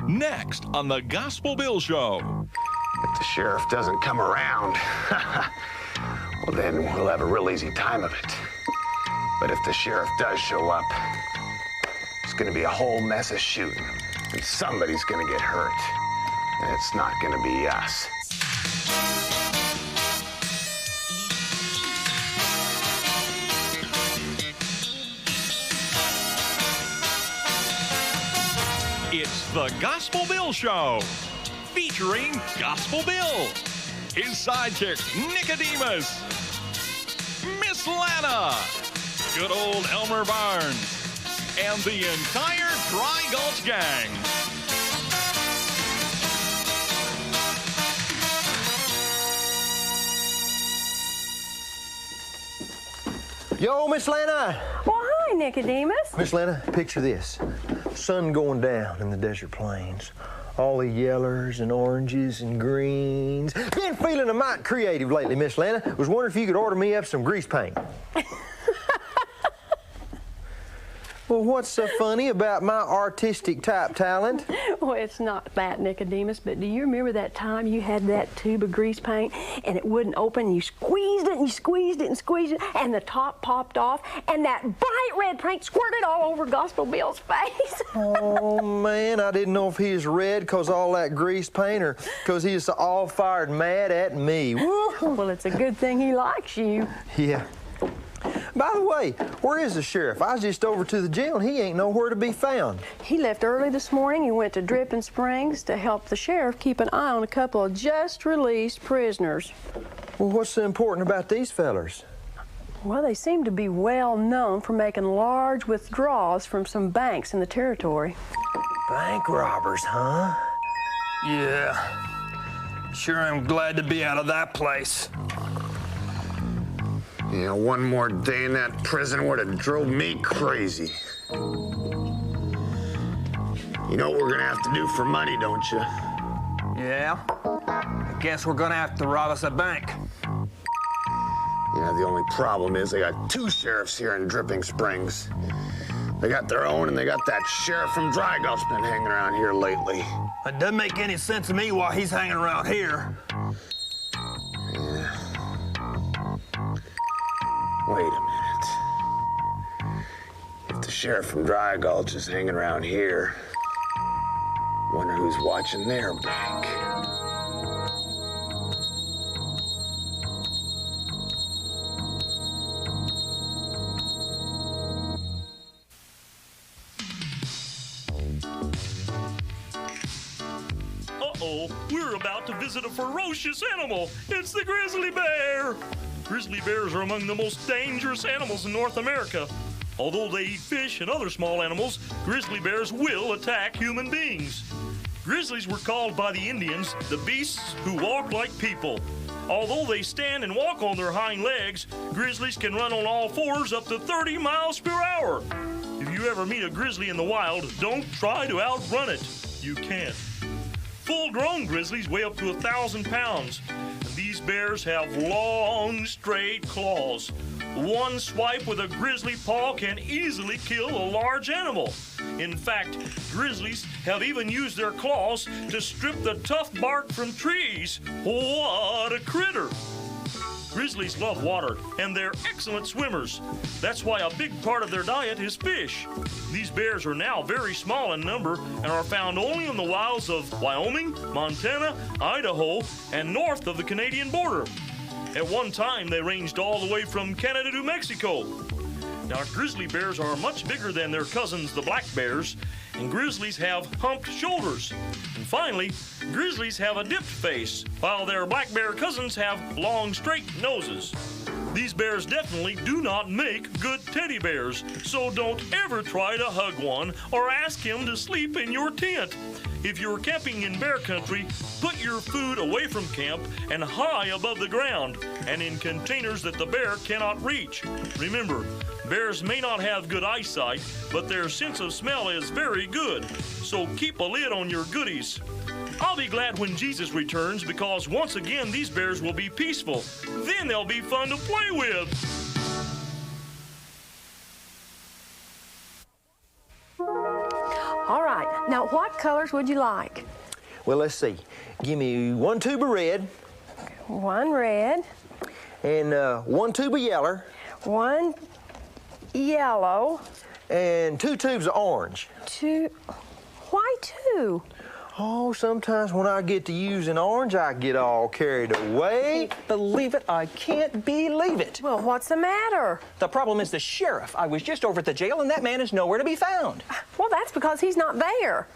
Next on the Gospel Bill Show. If the sheriff doesn't come around, well, then we'll have a real easy time of it. But if the sheriff does show up, it's going to be a whole mess of shooting, and somebody's going to get hurt, and it's not going to be us. It's the Gospel Bill Show, featuring Gospel Bill, his sidekick, Nicodemus, Miss Lana, good old Elmer Barnes, and the entire Dry Gulch gang. Yo, Miss Lana. Well, hi, Nicodemus. Miss Lana, picture this. Sun going down in the desert plains. All the yellers and oranges and greens. Been feeling a mite creative lately, Miss Lana. Was wondering if you could order me up some grease paint. Well, what's so funny about my artistic type talent? Well, it's not that, Nicodemus, but do you remember that time you had that tube of grease paint and it wouldn't open? You squeezed it and you squeezed it and squeezed it, and the top popped off, and that bright red paint squirted all over Gospel Bill's face. Oh, man, I didn't know if he was red because all that grease paint or because he was all fired mad at me. Woo. Well, it's a good thing he likes you. Yeah. By the way, where is the sheriff? I was just over to the jail and he ain't nowhere to be found. He left early this morning. He went to Dripping Springs to help the sheriff keep an eye on a couple of just released prisoners. Well, what's so important about these fellers? Well, they seem to be well known for making large withdrawals from some banks in the territory. Bank robbers, huh? Yeah. Sure am glad to be out of that place. You know, one more day in that prison would have drove me crazy. You know what we're gonna have to do for money, don't you? Yeah? I guess we're gonna have to rob us a bank. Yeah, the only problem is they got two sheriffs here in Dripping Springs. They got their own, and they got that sheriff from Dry Gulch been hanging around here lately. It doesn't make any sense to me why he's hanging around here. Yeah. Wait a minute. If the sheriff from Dry Gulch is hanging around here, wonder who's watching their bank. Uh-oh, we're about to visit a ferocious animal. It's the grizzly bear. Grizzly bears are among the most dangerous animals in North America. Although they eat fish and other small animals, grizzly bears will attack human beings. Grizzlies were called by the Indians the beasts who walk like people. Although they stand and walk on their hind legs, grizzlies can run on all fours up to 30 miles per hour. If you ever meet a grizzly in the wild, don't try to outrun it. You can't. Full-grown grizzlies weigh up to 1,000 pounds. These bears have long, straight claws. One swipe with a grizzly paw can easily kill a large animal. In fact, grizzlies have even used their claws to strip the tough bark from trees. What a critter! Grizzlies love water, and they're excellent swimmers. That's why a big part of their diet is fish. These bears are now very small in number and are found only in the wilds of Wyoming, Montana, Idaho, and north of the Canadian border. At one time, they ranged all the way from Canada to Mexico. Now, grizzly bears are much bigger than their cousins, the black bears, and grizzlies have humped shoulders. And finally, grizzlies have a dipped face, while their black bear cousins have long, straight noses. These bears definitely do not make good teddy bears, so don't ever try to hug one or ask him to sleep in your tent. If you're camping in bear country, put your food away from camp and high above the ground and in containers that the bear cannot reach. Remember, bears may not have good eyesight, but their sense of smell is very good, so keep a lid on your goodies. I'll be glad when Jesus returns because once again these bears will be peaceful. Then they'll be fun to play with. All right, now Now, what colors would you like? Well, let's see. Give me 1 tube of red. 1 red. And 1 tube of yeller. 1 yellow. And 2 tubes of orange. 2. Why 2? Oh, sometimes when I get to using orange, I get all carried away. Believe it, I can't believe it. Well, what's the matter? The problem is the sheriff. I was just over at the jail, and that man is nowhere to be found. Well, that's because he's not there.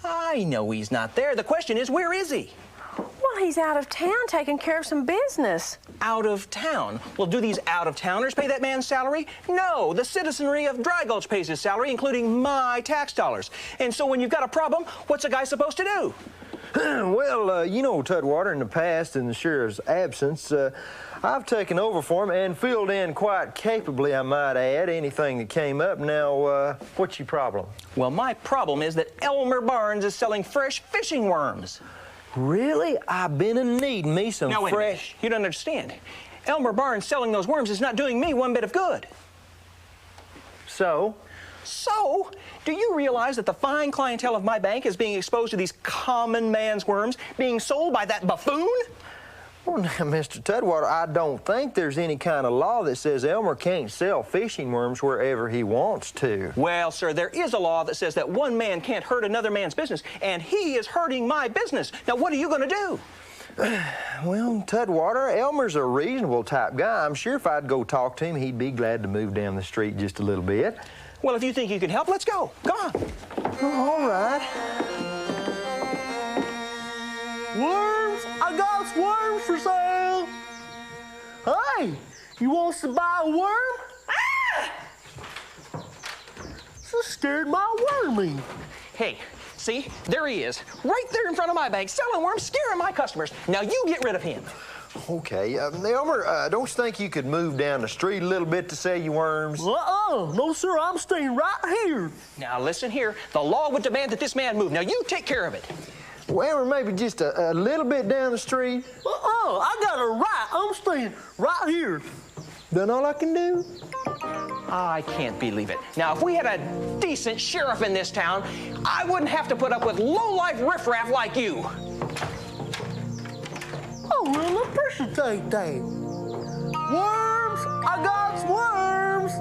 I know he's not there. The question is, where is he? Well, he's out of town taking care of some business. Out of town? Well, do these out-of-towners pay that man's salary? No, the citizenry of Dry Gulch pays his salary, including my tax dollars. And so when you've got a problem, what's a guy supposed to do? Well, you know, Tutwater, in the past, in the sheriff's absence, I've taken over for him and filled in quite capably, I might add, anything that came up. Now, what's your problem? Well, my problem is that Elmer Barnes is selling fresh fishing worms. Really? I've been in need me some Now, wait a minute. fresh... You don't understand. Elmer Barnes selling those worms is not doing me one bit of good. So? So, do you realize that the fine clientele of my bank is being exposed to these common man's worms being sold by that buffoon? Well, now, Mr. Tutwater, I don't think there's any kind of law that says Elmer can't sell fishing worms wherever he wants to. Well, sir, there is a law that says that one man can't hurt another man's business, and he is hurting my business. Now, what are you going to do? Well, Tutwater, Elmer's a reasonable type guy. I'm sure if I'd go talk to him, he'd be glad to move down the street just a little bit. Well, if you think you can help, let's go. Go on. Oh, all right. Worms? I got some worms for sale. Hey, you want to buy a worm? Ah! So scared my wormy. Hey, see, there he is, right there in front of my bank, selling worms, scaring my customers. Now, you get rid of him. Okay, Elmer, don't you think you could move down the street a little bit to sell your worms? No, sir, I'm staying right here. Now, listen here. The law would demand that this man move. Now, you take care of it. Well, or maybe just a little bit down the street. I got a right. I'm staying right here. Done all I can do? I can't believe it. Now, if we had a decent sheriff in this town, I wouldn't have to put up with low-life riffraff like you. I will appreciate that. Worms! I got worms!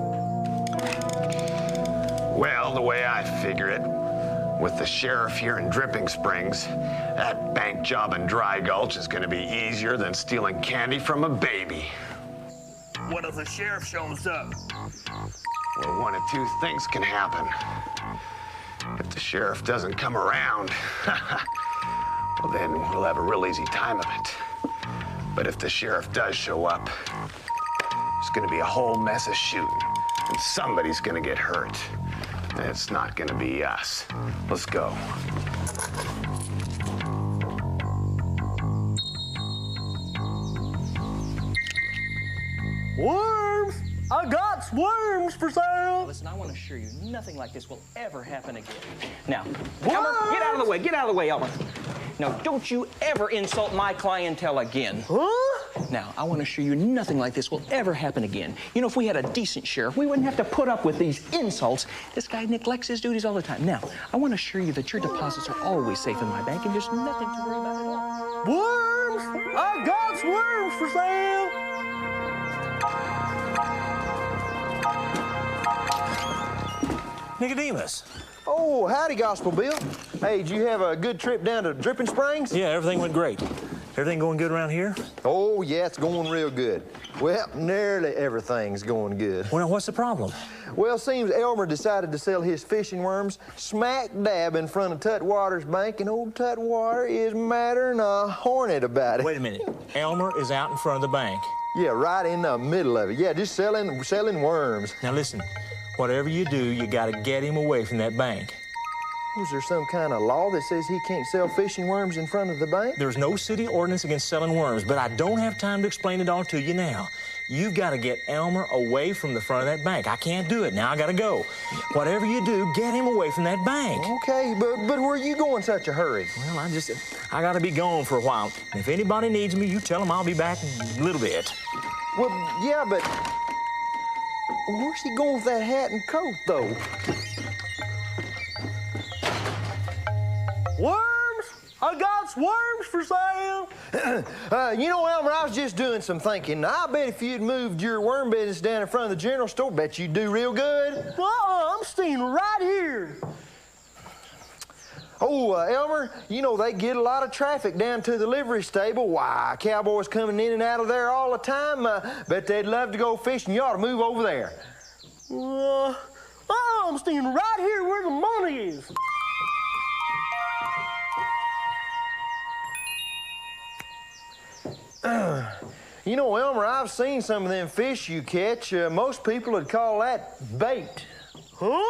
Well, the way I figure it, with the sheriff here in Dripping Springs, that bank job in Dry Gulch is going to be easier than stealing candy from a baby. What if the sheriff shows up? Well, one of 2 things can happen. If the sheriff doesn't come around, well, then we'll have a real easy time of it. But if the sheriff does show up, it's going to be a whole mess of shooting, and somebody's going to get hurt. And it's not going to be us. Let's go. Worms! I got worms for sale! Listen, I want to assure you, nothing like this will ever happen again. Now, Elmer, get out of the way. Get out of the way, Elmer. Now, don't you ever insult my clientele again. Huh? Now, I want to assure you nothing like this will ever happen again. You know, if we had a decent sheriff, we wouldn't have to put up with these insults. This guy neglects his duties all the time. Now, I want to assure you that your deposits are always safe in my bank, and there's nothing to worry about at all. Worms! I got worms for sale! Nicodemus. Oh, howdy, Gospel Bill. Hey, did you have a good trip down to Dripping Springs? Yeah, everything went great. Everything going good around here? Oh, yeah, it's going real good. Well, nearly everything's going good. Well, now, what's the problem? Well, seems Elmer decided to sell his fishing worms smack dab in front of Tutwater's bank, and old Tutwater is madder'n a hornet about it. Wait a minute. Elmer is out in front of the bank. Yeah, right in the middle of it. Yeah, just selling worms. Now, listen. Whatever you do, you got to get him away from that bank. Was there some kind of law that says he can't sell fishing worms in front of the bank? There's no city ordinance against selling worms, but I don't have time to explain it all to you now. You've got to get Elmer away from the front of that bank. I can't do it. Now I got to go. Whatever you do, get him away from that bank. Okay, but where are you going in such a hurry? Well, I got to be gone for a while. If anybody needs me, you tell them I'll be back in a little bit. Well, yeah, but where's he going with that hat and coat, though? Worms? I got some worms for sale. You know, Elmer, I was just doing some thinking. I bet if you'd moved your worm business down in front of the general store, bet you'd do real good. I'm staying right here. Oh, Elmer, you know, they get a lot of traffic down to the livery stable. Why, cowboys coming in and out of there all the time. Bet they'd love to go fishing. You ought to move over there. I'm staying right here where the money is. You know, Elmer, I've seen some of them fish you catch. Most people would call that bait. Huh?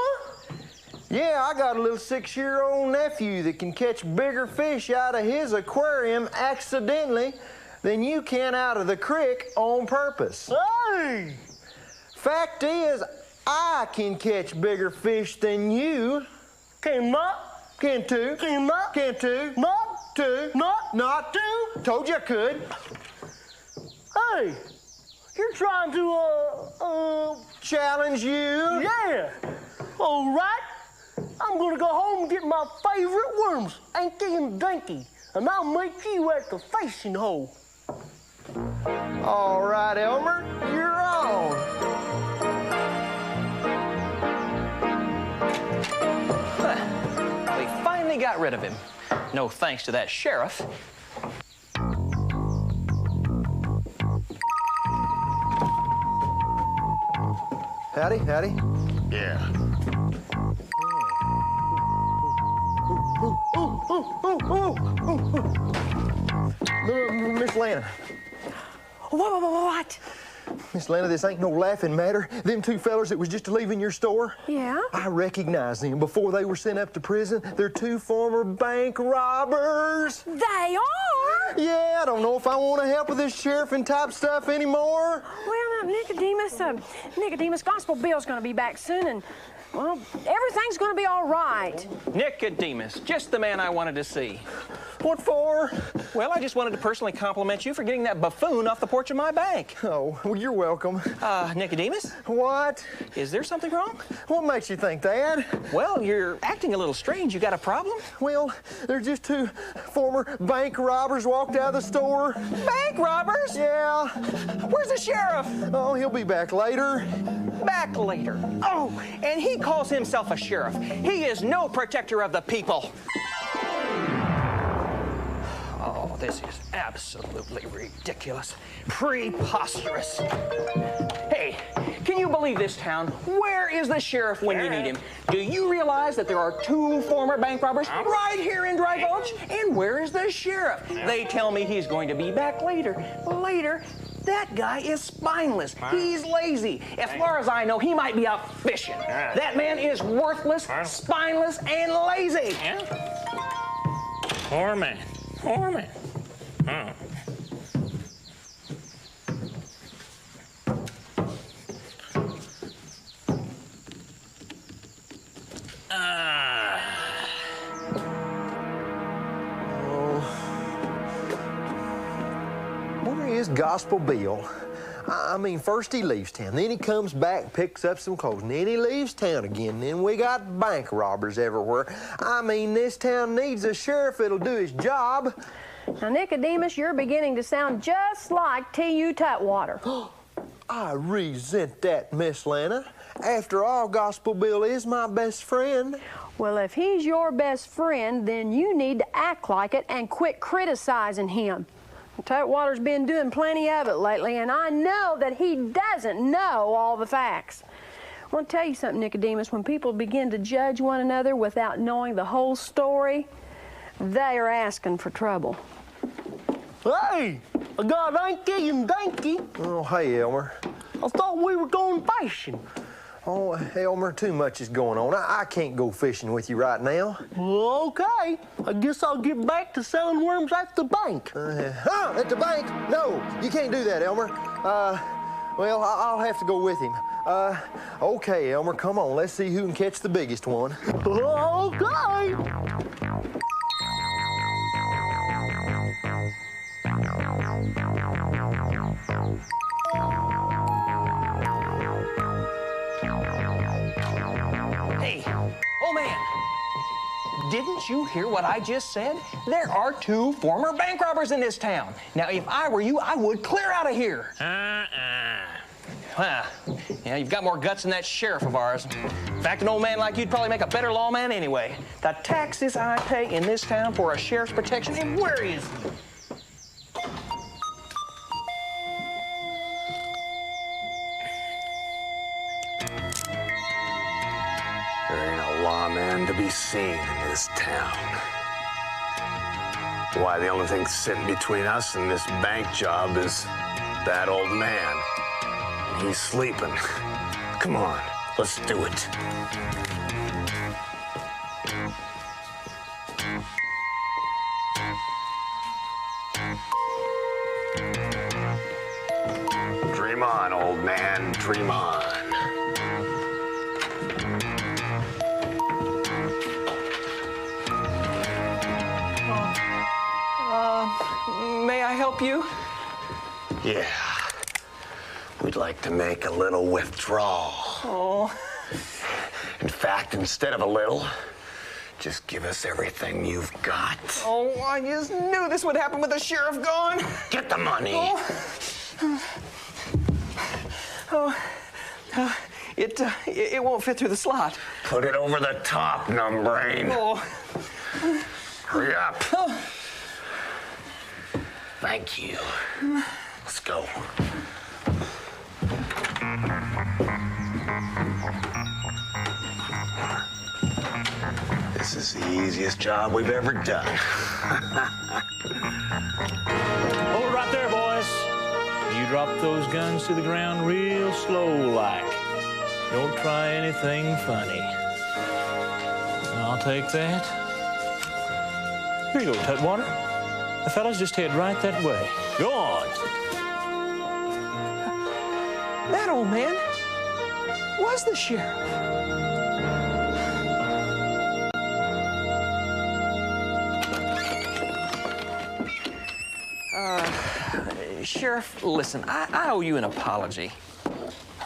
Yeah, I got a little 6-year-old nephew that can catch bigger fish out of his aquarium accidentally than you can out of the creek on purpose. Hey! Fact is, I can catch bigger fish than you. Cannot. Can too. Cannot. Can too. Not. Too. Not too. Told you I could. Hey, you're trying to, challenge you? Yeah. All right. I'm gonna go home and get my favorite worms, Anky and Danky, and I'll meet you at the fishing hole. All right, Elmer, you're on. We finally got rid of him. No thanks to that sheriff. Howdy, howdy. Yeah. Miss Lana. What? Miss Lana, this ain't no laughing matter. Them two fellers that was just leaving your store. Yeah? I recognize them before they were sent up to prison. They're two former bank robbers. They are? Yeah, I don't know if I want to help with this sheriffing type stuff anymore. Well, Nicodemus, Gospel Bill's gonna be back soon, and, well, everything's gonna be all right. Nicodemus, just the man I wanted to see. What for? Well, I just wanted to personally compliment you for getting that buffoon off the porch of my bank. Oh, well, you're welcome. Nicodemus? What? Is there something wrong? What makes you think that? Well, you're acting a little strange. You got a problem? Well, there's just two former bank robbers walked out of the store. Bank robbers? Yeah. Where's the sheriff? Oh, he'll be back later. Back later. Oh, and he calls himself a sheriff. He is no protector of the people. Oh, this is absolutely ridiculous. Preposterous. Hey, can you believe this town? Where is the sheriff when you need him? Do you realize that there are two former bank robbers right here in Dry Gulch? And where is the sheriff? They tell me he's going to be back later. Later? That guy is spineless. He's lazy. As far as I know, he might be out fishing. That man is worthless, spineless, and lazy. Poor man. Poor man. Where is Gospel Bill? I mean, first he leaves town, then he comes back, picks up some clothes, and then he leaves town again. Then we got bank robbers everywhere. I mean, this town needs a sheriff that'll do his job. Now, Nicodemus, you're beginning to sound just like T.U. Tutwater. I resent that, Miss Lana. After all, Gospel Bill is my best friend. Well, if he's your best friend, then you need to act like it and quit criticizing him. Tutwater's been doing plenty of it lately, and I know that he doesn't know all the facts. I want to tell you something, Nicodemus. When people begin to judge one another without knowing the whole story, they are asking for trouble. Hey, I got Anky and Danky. Oh, hey, Elmer. I thought we were going fishing. Oh, Elmer, too much is going on. I can't go fishing with you right now. Well, okay. I guess I'll get back to selling worms at the bank. At the bank? No, you can't do that, Elmer. Well, I'll have to go with him. Okay, Elmer, come on. Let's see who can catch the biggest one. Okay. Hey, old man, didn't Didn't you hear what I just said? There are 2 former bank robbers in this town. Now, if I were you, I would clear out of here. Well, yeah, you've got more guts than that sheriff of ours. In fact, an old man like you'd probably make a better lawman anyway. The taxes I pay in this town for a sheriff's protection, and where is he? There ain't a lawman to be seen in this town. Why, the only thing sitting between us and this bank job is that old man. He's sleeping. Come on, let's do it. Dream on, old man, dream on. May I help you? Yeah. We'd like to make a little withdrawal. Oh. In fact, instead of a little, just give us everything you've got. Oh, I just knew this would happen with the sheriff gone. Get the money. It won't fit through the slot. Put it over the top, numbrain. Oh. Hurry up. Thank you. Let's go. This is the easiest job we've ever done. Hold it right there, boys. You drop those guns to the ground real slow like. Don't try anything funny. I'll take that. Here you go, Tutwater. The fellas just head right that way. Go on. That old man was the sheriff. Sheriff, listen, I owe you an apology.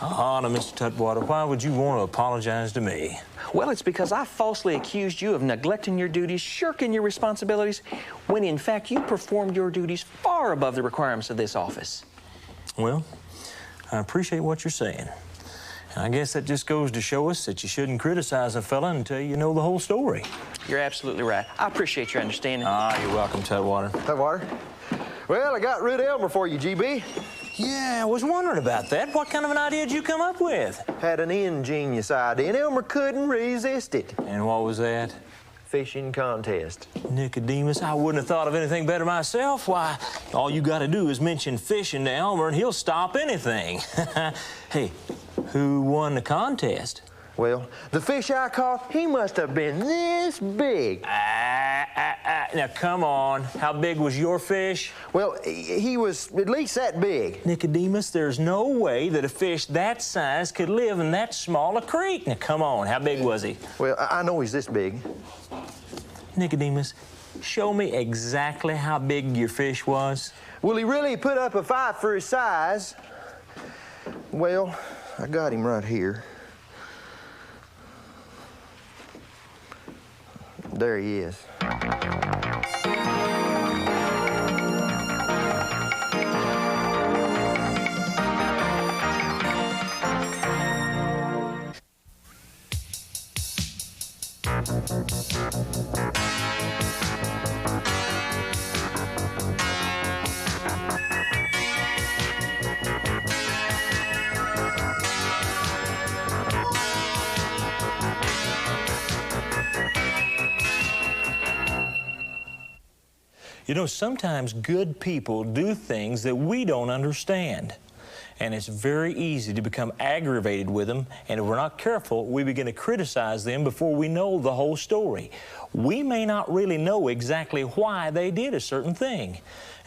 Now, Mr. Tutwater, why would you want to apologize to me? Well, it's because I falsely accused you of neglecting your duties, shirking your responsibilities, when in fact you performed your duties far above the requirements of this office. Well, I appreciate what you're saying. And I guess that just goes to show us that you shouldn't criticize a fella until you know the whole story. You're absolutely right. I appreciate your understanding. You're welcome, Tutwater. Tutwater? Well, I got rid of Elmer for you, GB. Yeah, I was wondering about that. What kind of an idea did you come up with? Had an ingenious idea, and Elmer couldn't resist it. And what was that? Fishing contest. Nicodemus, I wouldn't have thought of anything better myself. Why, all you got to do is mention fishing to Elmer, and he'll stop anything. Hey, who won the contest? Well, the fish I caught, he must have been this big. Now, come on. How big was your fish? Well, he was at least that big. Nicodemus, there's no way that a fish that size could live in that small a creek. Now, come on. How big was he? Well, I know he's this big. Nicodemus, show me exactly how big your fish was. Well, he really put up a fight for his size. Well, I got him right here. There he is. You know, sometimes good people do things that we don't understand. And it's very easy to become aggravated with them, and if we're not careful, we begin to criticize them before we know the whole story. We may not really know exactly why they did a certain thing.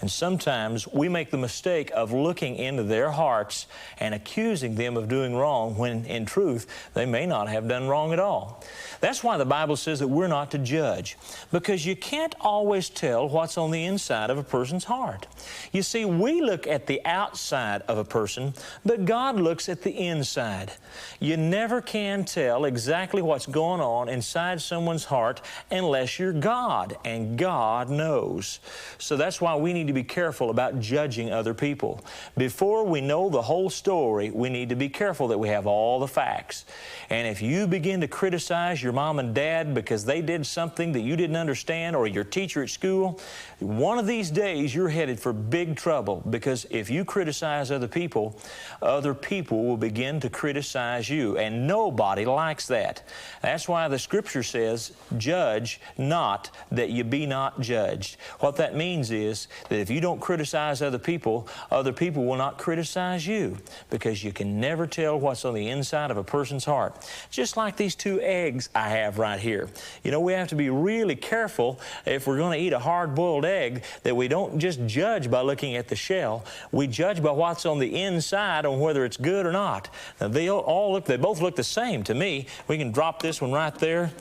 And sometimes we make the mistake of looking into their hearts and accusing them of doing wrong when, in truth, they may not have done wrong at all. That's why the Bible says that we're not to judge, because you can't always tell what's on the inside of a person's heart. You see, we look at the outside of a person person, but God looks at the inside. You never can tell exactly what's going on inside someone's heart unless you're God, and God knows. So that's why we need to be careful about judging other people. Before we know the whole story, we need to be careful that we have all the facts. And if you begin to criticize your mom and dad because they did something that you didn't understand, or your teacher at school, one of these days you're headed for big trouble, because if you criticize other people will begin to criticize you, and nobody likes that. That's why the Scripture says, judge not that you be not judged. What that means is that if you don't criticize other people will not criticize you, because you can never tell what's on the inside of a person's heart. Just like these two eggs I have right here. You know, we have to be really careful if we're going to eat a hard-boiled egg that we don't just judge by looking at the shell. We judge by what's on the inside on whether it's good or not. Now, they both look the same to me. We can drop this one right there.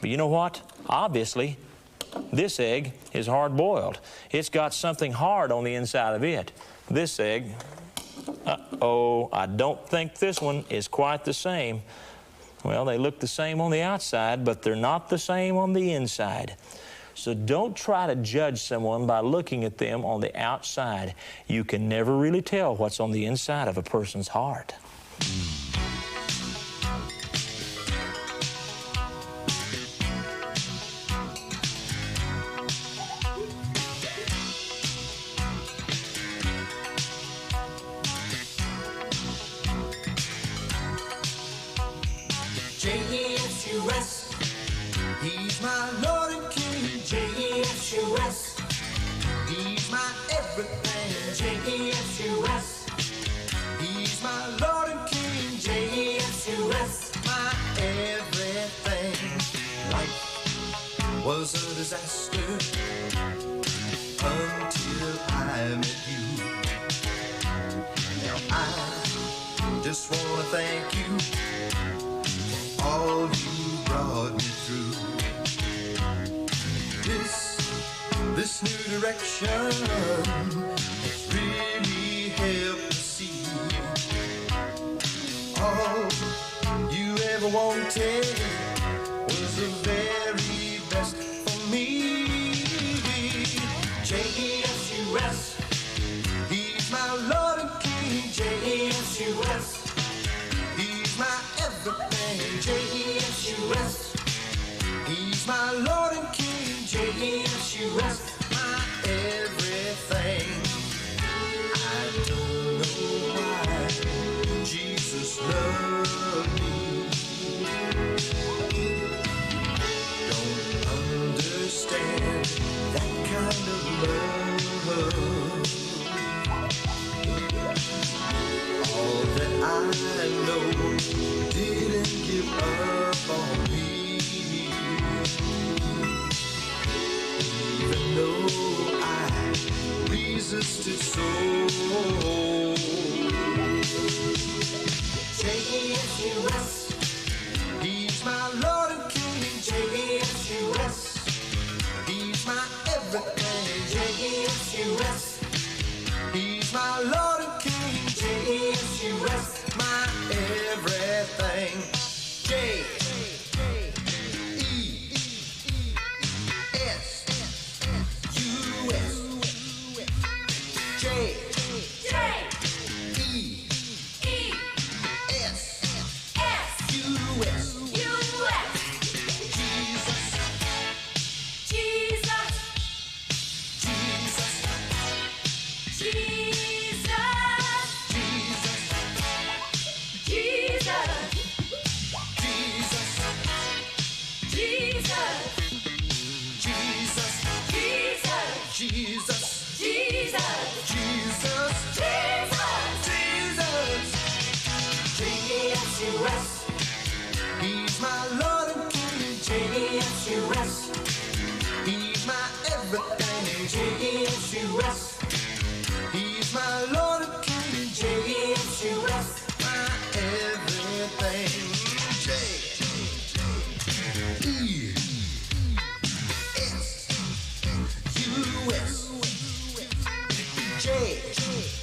But you know what? Obviously, this egg is hard-boiled. It's got something hard on the inside of it. This egg, I don't think this one is quite the same. Well, they look the same on the outside, but they're not the same on the inside. So don't try to judge someone by looking at them on the outside. You can never really tell what's on the inside of a person's heart. J-E-S-U-S, he's my Lord and King. J-E-S-U-S, he's my everything. J-E-S-U-S, he's my Lord and King. J-E-S-U-S, my everything. Life was a disaster until I met you. Now I just want to thank you for all you brought me through. This new direction has really helped me see all you ever wanted was the very best for me. J-E-S-U-S, he's my Lord and King. J-E-S-U-S, he's my everything. J-E-S-U-S, he's my Lord and King. J-E-S-U-S, my everything. I don't know why Jesus loved me. Don't understand that kind of love. All that I know didn't give up on me. Even though I resisted so. J-E-S-U-S, he's my Lord and King. J-E-S-U-S, he's my everything. J-E-S-U-S, he's my Lord and King. J-E-S-U-S, my everything. J-E-S-U-S, he's my Lord and King. J-E-S-U-S, he's my everything. J-E-S-U-S, he's my Lord and King. J-E-S-U-S, my everything. J-E-S-U-S, J-E-S-U-S.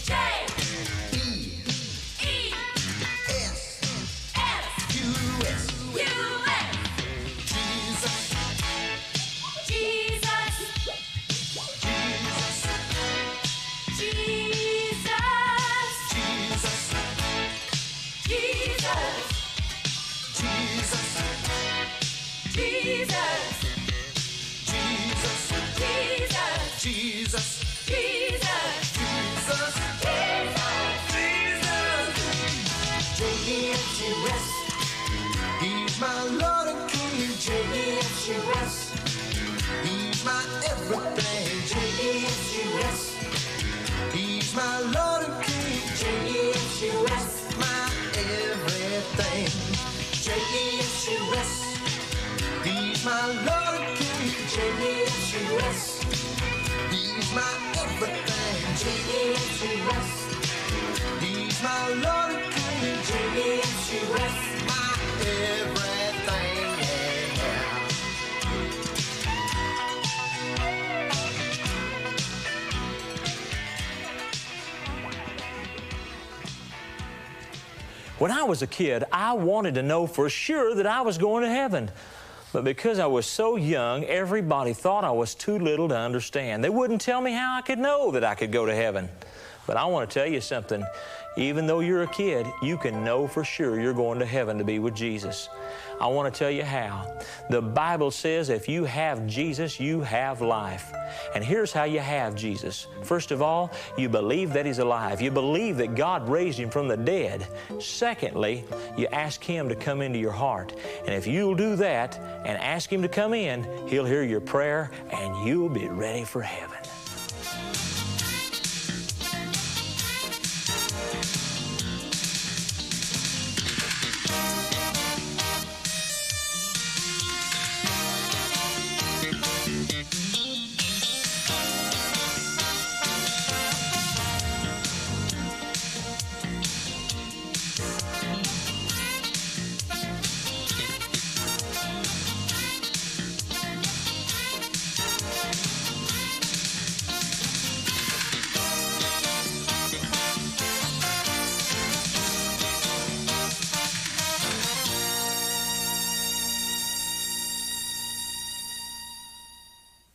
everything. J-E-S-U-S. He's my Lord and King. J-E-S-U-S. My everything. J-E-S-U-S. He's my Lord and King. J-E-S-U-S. He's my everything. J-E-S-U-S. He's my Lord and King. J-E-S-U-S. My everything. When I was a kid, I wanted to know for sure that I was going to heaven. But because I was so young, everybody thought I was too little to understand. They wouldn't tell me how I could know that I could go to heaven. But I want to tell you something. Even though you're a kid, you can know for sure you're going to heaven to be with Jesus. I want to tell you how. The Bible says if you have Jesus, you have life. And here's how you have Jesus. First of all, you believe that He's alive. You believe that God raised Him from the dead. Secondly, you ask Him to come into your heart. And if you'll do that and ask Him to come in, He'll hear your prayer and you'll be ready for heaven.